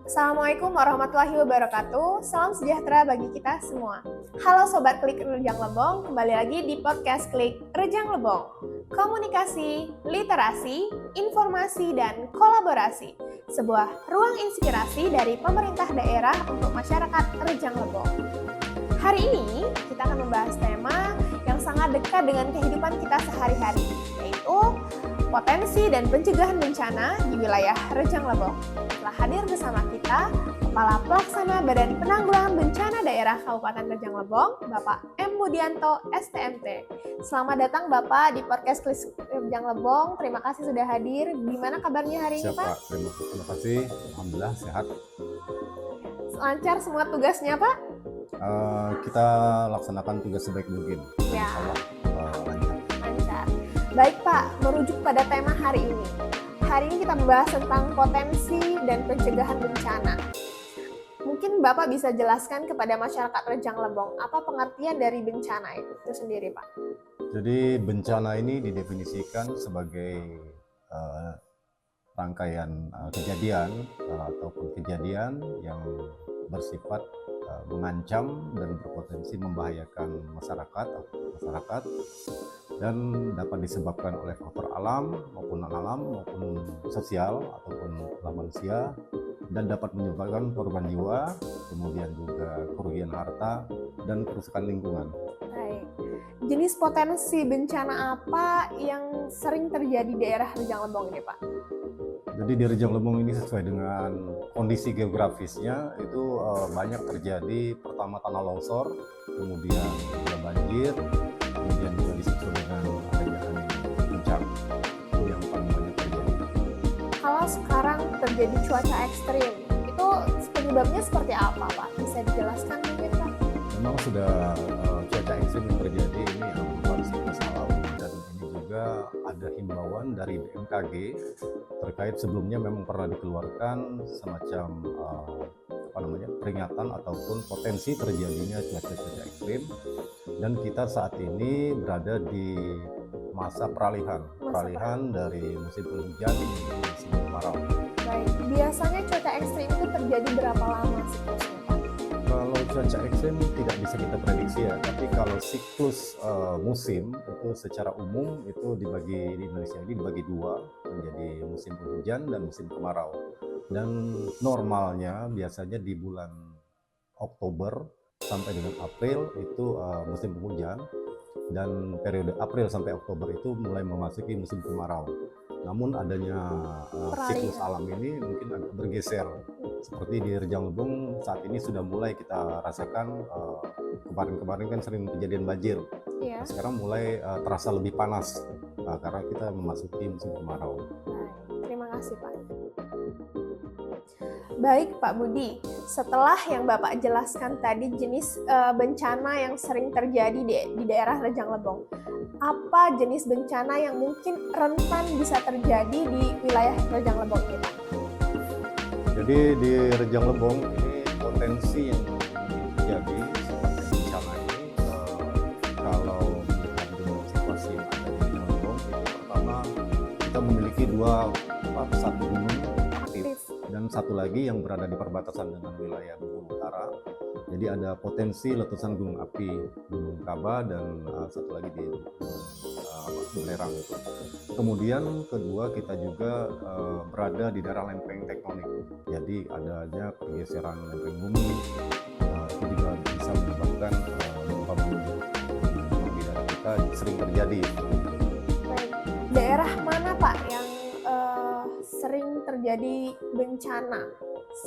Assalamualaikum warahmatullahi wabarakatuh. Salam sejahtera bagi kita semua. Halo Sobat Klik Rejang Lebong, kembali lagi di podcast Klik Rejang Lebong. Komunikasi, literasi, informasi, dan kolaborasi. Sebuah ruang inspirasi dari pemerintah daerah untuk masyarakat Rejang Lebong. Hari ini kita akan membahas tema yang sangat dekat dengan kehidupan kita sehari-hari, yaitu potensi dan pencegahan bencana di wilayah Rejang Lebong. Telah hadir bersama kita Kepala Pelaksana Badan Penanggulangan Bencana Daerah Kabupaten Rejang Lebong, Bapak M. Budianto, STMT. Selamat datang Bapak di podcast Klik Rejang Lebong. Terima kasih sudah hadir. Gimana kabarnya hari ini, Pak? Terima kasih. Alhamdulillah sehat. Lancar semua tugasnya, Pak? Kita laksanakan tugas sebaik mungkin. Ya. Lancar. Baik Pak, merujuk pada tema hari ini. Hari ini kita membahas tentang potensi dan pencegahan bencana. Mungkin Bapak bisa jelaskan kepada masyarakat Rejang Lebong, apa pengertian dari bencana itu sendiri, Pak? Jadi bencana ini didefinisikan sebagai rangkaian kejadian ataupun kejadian yang bersifat mengancam dan berpotensi membahayakan masyarakat dan dapat disebabkan oleh faktor alam maupun non-alam maupun sosial ataupun manusia, dan dapat menyebabkan korban jiwa, kemudian juga kerugian harta dan kerusakan lingkungan. Baik. Jenis potensi bencana apa yang sering terjadi di daerah Rejang Lebong ini, Pak? Jadi di Rejang Lebong ini sesuai dengan kondisi geografisnya itu banyak terjadi, pertama tanah longsor, kemudian juga banjir, kemudian juga disusul dengan adanya angin kencang. Itu yang paling banyak terjadi. Kalau sekarang terjadi cuaca ekstrim, itu penyebabnya seperti apa, Pak? Bisa dijelaskan mungkin, Pak? Memang sudah cuaca ekstrim yang terjadi ini merupakan siklus alam, dan ini juga ada himbauan dari BMKG terkait. Sebelumnya memang pernah dikeluarkan semacam peringatan ataupun potensi terjadinya cuaca ekstrim, dan kita saat ini berada di masa peralihan dari musim penghujan menuju musim kemarau. Baik, biasanya cuaca ekstrim itu terjadi berapa lama siklusnya, Pak? Kalau cuaca ekstrim tidak bisa kita prediksi ya, tapi kalau siklus musim itu secara umum itu di Indonesia ini dibagi dua, menjadi musim penghujan dan musim kemarau. Dan normalnya biasanya di bulan Oktober sampai dengan April itu musim penghujan, dan periode April sampai Oktober itu mulai memasuki musim kemarau. Namun adanya siklus alam ini mungkin agak bergeser. Seperti di Rejang Lebong saat ini sudah mulai kita rasakan, kemarin kan sering kejadian banjir. Iya. Nah, sekarang mulai terasa lebih panas karena kita memasuki musim kemarau. Baik, terima kasih Pak. Baik Pak Budi, setelah yang Bapak jelaskan tadi jenis bencana yang sering terjadi di daerah Rejang Lebong, apa jenis bencana yang mungkin rentan bisa terjadi di wilayah Rejang Lebong ini, Pak? Jadi di Rejang Lebong ini potensi yang terjadi seperti bencana ini, kalau melihat dengan situasi yang ada di Rejang Lebong, itu pertama kita memiliki satu gunung aktif dan satu lagi yang berada di perbatasan dengan wilayah Bengkulu Utara. Jadi ada potensi letusan gunung api Gunung Kaba dan satu lagi di Belerang itu. Kemudian kedua, kita juga berada di daerah lempeng tektonik. Jadi adanya pergeseran lempeng bumi, itu juga bisa menyebabkan gempa bumi di daerah kita sering terjadi. Baik. Daerah mana Pak yang sering terjadi bencana?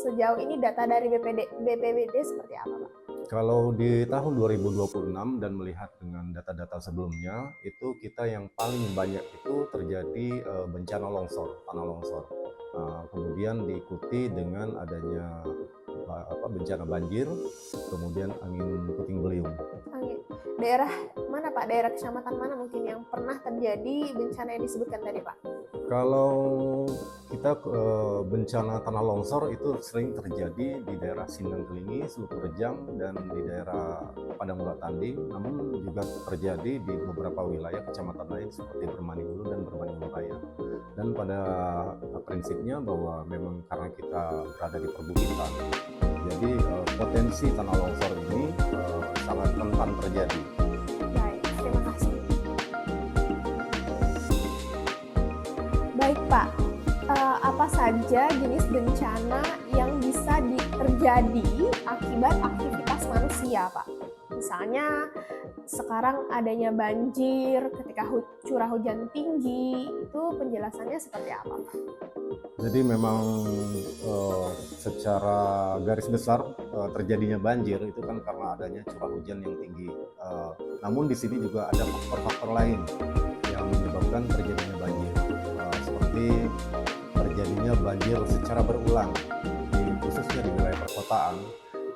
Sejauh ini data dari BPBD seperti apa, Pak? Kalau di tahun 2026 dan melihat dengan data-data sebelumnya, itu kita yang paling banyak itu terjadi bencana longsor, tanah longsor. Kemudian diikuti dengan adanya bencana banjir, kemudian angin puting beliung. Daerah mana Pak? Daerah kecamatan mana mungkin yang pernah terjadi bencana yang disebutkan tadi Pak? Kalau kita bencana tanah longsor itu sering terjadi di daerah Sindang Kelingi, Seluku Rejang, dan di daerah Padang Mula Tanding, namun juga terjadi di beberapa wilayah kecamatan lain seperti Bermani Hulu dan Bermani Hulu Raya. Dan pada prinsipnya bahwa memang karena kita berada di perbukitan, jadi potensi tanah longsor ini sangat rentan terjadi. Baik, terima kasih. Baik Pak, apa saja jenis bencana yang bisa terjadi akibat aktivitas manusia Pak? Misalnya sekarang adanya banjir ketika curah hujan tinggi, itu penjelasannya seperti apa Pak? Jadi memang secara garis besar terjadinya banjir itu kan karena adanya curah hujan yang tinggi. Namun di sini juga ada faktor-faktor lain yang menyebabkan terjadinya banjir, seperti terjadinya banjir secara berulang, khususnya di wilayah perkotaan.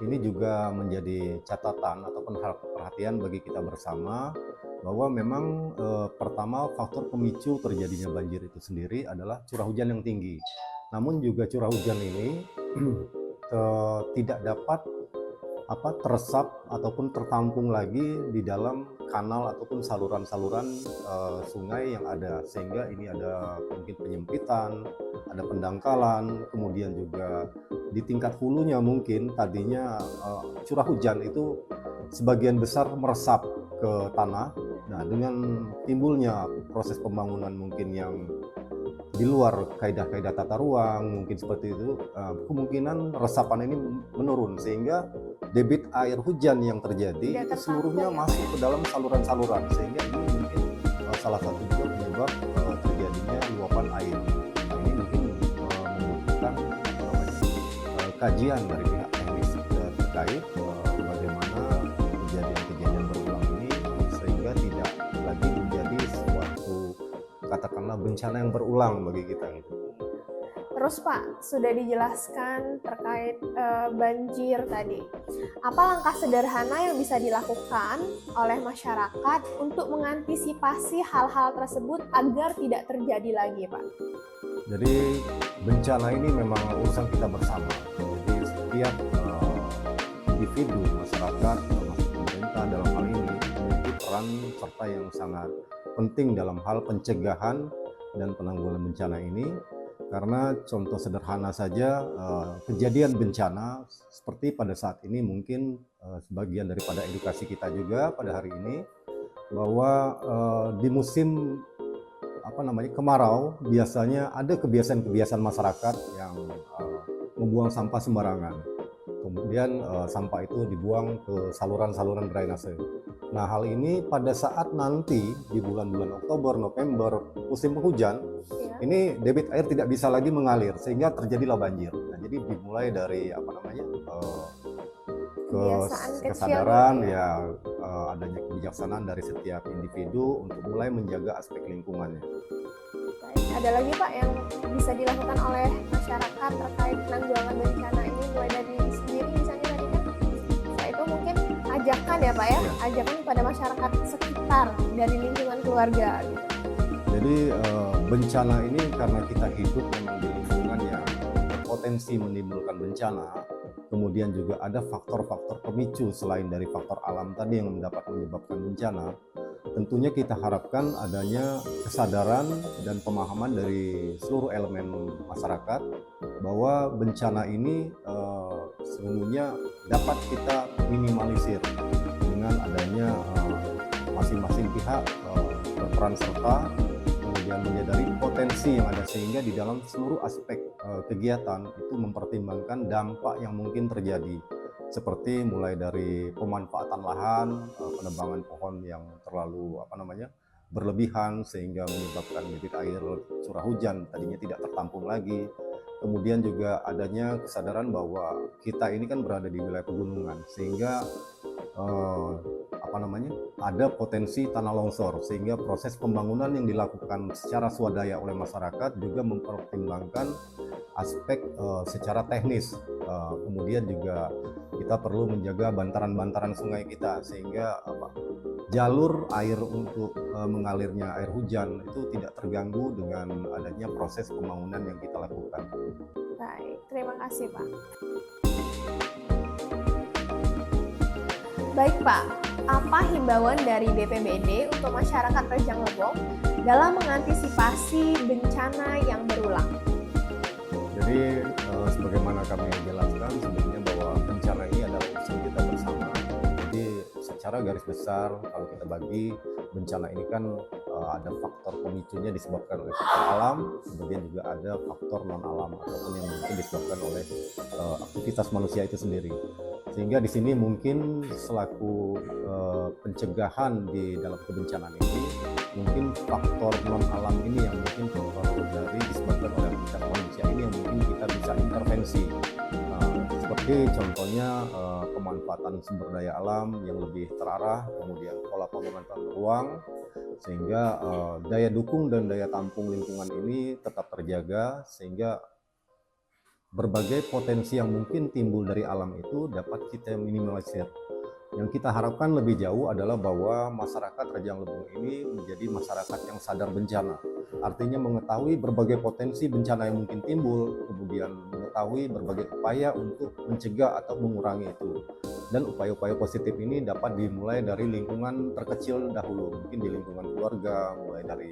Ini juga menjadi catatan ataupun hal perhatian bagi kita bersama bahwa memang pertama faktor pemicu terjadinya banjir itu sendiri adalah curah hujan yang tinggi. Namun juga curah hujan ini tidak dapat teresap ataupun tertampung lagi di dalam kanal ataupun saluran-saluran sungai yang ada, sehingga ini ada mungkin penyempitan, ada pendangkalan, kemudian juga di tingkat hulunya mungkin tadinya curah hujan itu sebagian besar meresap ke tanah. Nah, dengan timbulnya proses pembangunan mungkin yang di luar kaidah-kaidah tata ruang mungkin seperti itu, kemungkinan resapan ini menurun sehingga debit air hujan yang terjadi itu seluruhnya masuk ke dalam saluran-saluran, sehingga ini mungkin salah satu juga penyebab terjadinya luapan air. Nah, ini mungkin membutuhkan kajian dari pihak teknis terkait bagaimana kejadian-kejadian berulang ini sehingga tidak lagi menjadi suatu katakanlah bencana yang berulang bagi kita gitu. Terus Pak, sudah dijelaskan terkait banjir tadi. Apa langkah sederhana yang bisa dilakukan oleh masyarakat untuk mengantisipasi hal-hal tersebut agar tidak terjadi lagi Pak? Jadi bencana ini memang urusan kita bersama. Jadi setiap individu, masyarakat, termasuk pemerintah dalam hal ini memiliki peran serta yang sangat penting dalam hal pencegahan dan penanggulangan bencana ini. Karena contoh sederhana saja, kejadian bencana seperti pada saat ini mungkin sebagian daripada edukasi kita juga pada hari ini, bahwa di musim kemarau biasanya ada kebiasaan-kebiasaan masyarakat yang membuang sampah sembarangan. Kemudian sampah itu dibuang ke saluran-saluran drainase. Nah, hal ini pada saat nanti di bulan-bulan Oktober, November, musim penghujan, ini debit air tidak bisa lagi mengalir sehingga terjadilah banjir. Nah, jadi dimulai dari kesadaran adanya kebijaksanaan dari setiap individu untuk mulai menjaga aspek lingkungannya. Baik, ada lagi Pak yang bisa dilakukan oleh masyarakat terkait penanggulangan bencana ini, mulai dari diri sendiri misalnya tadi kan, setelah itu mungkin ajakan ya Pak ya, ajakan pada masyarakat sekitar dari lingkungan keluarga gitu. Jadi bencana ini karena kita hidup memang di lingkungan yang berpotensi menimbulkan bencana, kemudian juga ada faktor-faktor pemicu selain dari faktor alam tadi yang dapat menyebabkan bencana. Tentunya kita harapkan adanya kesadaran dan pemahaman dari seluruh elemen masyarakat bahwa bencana ini sesungguhnya dapat kita minimalisir dengan adanya masing-masing pihak berperan serta, kemudian menyadari potensi yang ada sehingga di dalam seluruh aspek kegiatan itu mempertimbangkan dampak yang mungkin terjadi, seperti mulai dari pemanfaatan lahan, penebangan pohon yang terlalu berlebihan sehingga menyebabkan debit air curah hujan tadinya tidak tertampung lagi. Kemudian juga adanya kesadaran bahwa kita ini kan berada di wilayah pegunungan sehingga ada potensi tanah longsor, sehingga proses pembangunan yang dilakukan secara swadaya oleh masyarakat juga mempertimbangkan aspek secara teknis Kemudian juga kita perlu menjaga bantaran-bantaran sungai kita sehingga jalur air untuk mengalirnya air hujan itu tidak terganggu dengan adanya proses pembangunan yang kita lakukan. Baik, terima kasih Pak. Baik Pak, apa himbauan dari BPBD untuk masyarakat Rejang Lebong dalam mengantisipasi bencana yang berulang? Jadi sebagaimana kami jelaskan sebelumnya bahwa bencana ini adalah urusan kita bersama. Jadi secara garis besar kalau kita bagi bencana ini kan ada faktor pemicunya disebabkan oleh faktor alam, kemudian juga ada faktor non alam ataupun yang mungkin disebabkan oleh aktivitas manusia itu sendiri. Sehingga di sini mungkin selaku pencegahan di dalam kebencanaan ini, mungkin faktor non alam ini yang mungkin faktor dari disebabkan oleh aktivitas manusia ini yang mungkin kita bisa intervensi. Seperti contohnya pemanfaatan sumber daya alam yang lebih terarah, kemudian pola pemanfaatan ruang, sehingga daya dukung dan daya tampung lingkungan ini tetap terjaga, sehingga berbagai potensi yang mungkin timbul dari alam itu dapat kita minimalisir. Yang kita harapkan lebih jauh adalah bahwa masyarakat Rejang Lebong ini menjadi masyarakat yang sadar bencana. Artinya mengetahui berbagai potensi bencana yang mungkin timbul, kemudian mengetahui berbagai upaya untuk mencegah atau mengurangi itu. Dan upaya-upaya positif ini dapat dimulai dari lingkungan terkecil dahulu, mungkin di lingkungan keluarga, mulai dari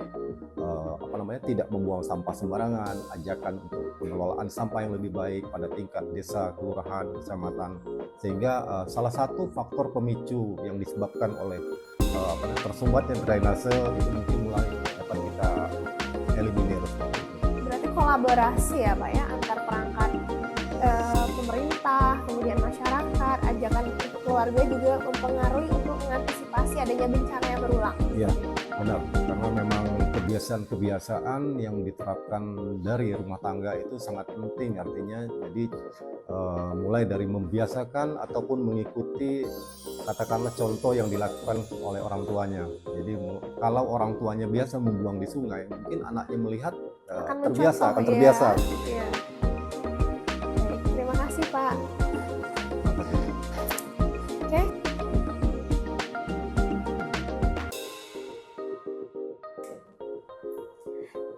tidak membuang sampah sembarangan, ajakan untuk pengelolaan sampah yang lebih baik pada tingkat desa, kelurahan, kecamatan, sehingga salah satu faktor pemicu yang disebabkan oleh tersumbatnya drainase itu mungkin mulai dapat kita eliminir. Berarti kolaborasi ya Pak ya antar perangkat pemerintah, kemudian masyarakat, ajakan untuk keluarga juga mempengaruhi untuk mengantisipasi adanya bencana yang berulang. Iya, benar. Karena memang kebiasaan-kebiasaan yang diterapkan dari rumah tangga itu sangat penting. Artinya jadi mulai dari membiasakan ataupun mengikuti katakanlah contoh yang dilakukan oleh orang tuanya. Jadi kalau orang tuanya biasa membuang di sungai, mungkin anaknya melihat akan terbiasa. Ya. Baik, terima kasih Pak. Oke.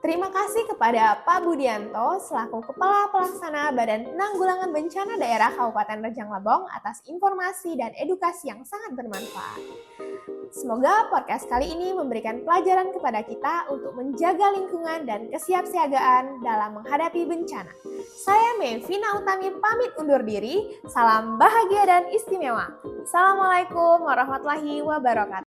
Terima kasih kepada Pak Budianto selaku Kepala Pelaksana Badan Penanggulangan Bencana Daerah Kabupaten Rejang Lebong atas informasi dan edukasi yang sangat bermanfaat. Semoga podcast kali ini memberikan pelajaran kepada kita untuk menjaga lingkungan dan kesiapsiagaan dalam menghadapi bencana. Saya Mevina Utami pamit undur diri. Salam bahagia dan istimewa. Assalamualaikum warahmatullahi wabarakatuh.